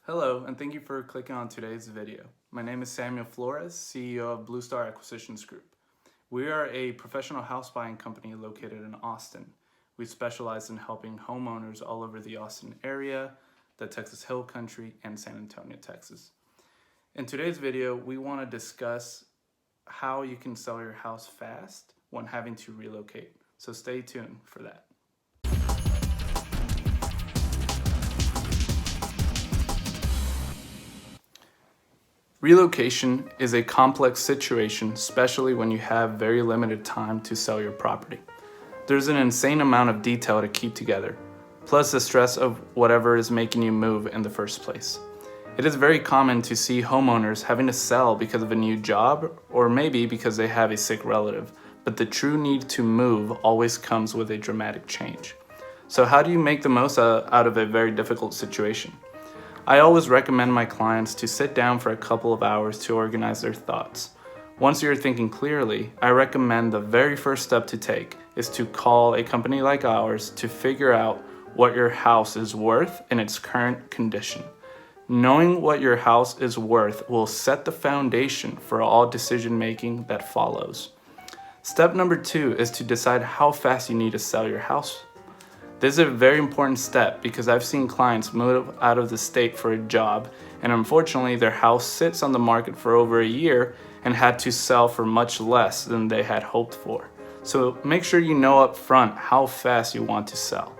Hello, and thank you for clicking on today's video. My name is Samuel Flores, CEO of Blue Star Acquisitions Group. We are a professional house buying company located in Austin. We specialize in helping homeowners all over the Austin area, the Texas Hill Country, and San Antonio, Texas. In today's video, we want to discuss how you can sell your house fast when having to relocate. So stay tuned for that. Relocation is a complex situation, especially when you have very limited time to sell your property. There's an insane amount of detail to keep together, plus the stress of whatever is making you move in the first place. It is very common to see homeowners having to sell because of a new job or maybe because they have a sick relative, but the true need to move always comes with a dramatic change. So how do you make the most out of a very difficult situation? I always recommend my clients to sit down for a couple of hours to organize their thoughts. Once you're thinking clearly, I recommend the very first step to take is to call a company like ours to figure out what your house is worth in its current condition. Knowing what your house is worth will set the foundation for all decision making that follows. Step number 2 is to decide how fast you need to sell your house. This is a very important step because I've seen clients move out of the state for a job, and unfortunately their house sits on the market for over a year and had to sell for much less than they had hoped for. So make sure you know up front how fast you want to sell.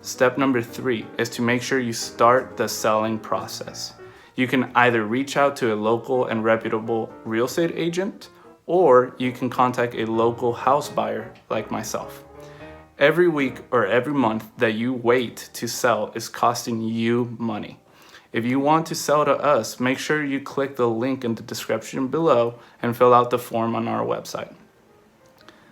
Step number 3 is to make sure you start the selling process. You can either reach out to a local and reputable real estate agent, or you can contact a local house buyer like myself. Every week or every month that you wait to sell is costing you money. If you want to sell to us, make sure you click the link in the description below and fill out the form on our website.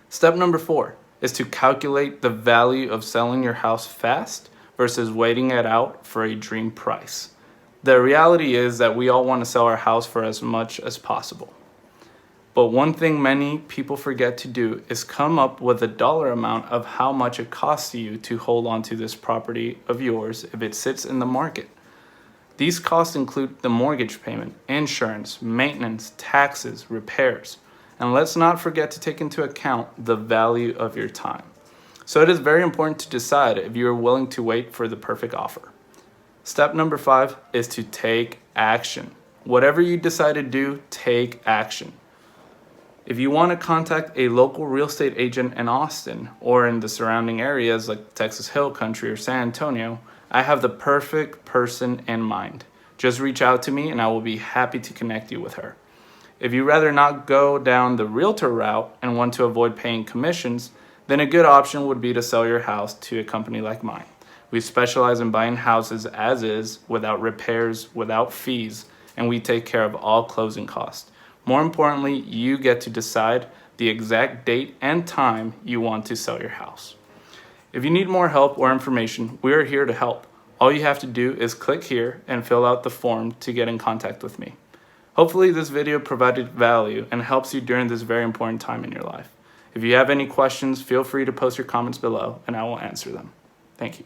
Step number 4 is to calculate the value of selling your house fast versus waiting it out for a dream price. The reality is that we all want to sell our house for as much as possible. But one thing many people forget to do is come up with a dollar amount of how much it costs you to hold on to this property of yours if it sits in the market. These costs include the mortgage payment, insurance, maintenance, taxes, repairs, and let's not forget to take into account the value of your time. So it is very important to decide if you are willing to wait for the perfect offer. Step number 5 is to take action. Whatever you decide to do, take action. If you want to contact a local real estate agent in Austin or in the surrounding areas like Texas Hill Country or San Antonio, I have the perfect person in mind. Just reach out to me and I will be happy to connect you with her. If you rather not go down the realtor route and want to avoid paying commissions, then a good option would be to sell your house to a company like mine. We specialize in buying houses as is, without repairs, without fees, and we take care of all closing costs. More importantly, you get to decide the exact date and time you want to sell your house. If you need more help or information, we are here to help. All you have to do is click here and fill out the form to get in contact with me. Hopefully this video provided value and helps you during this very important time in your life. If you have any questions, feel free to post your comments below and I will answer them. Thank you.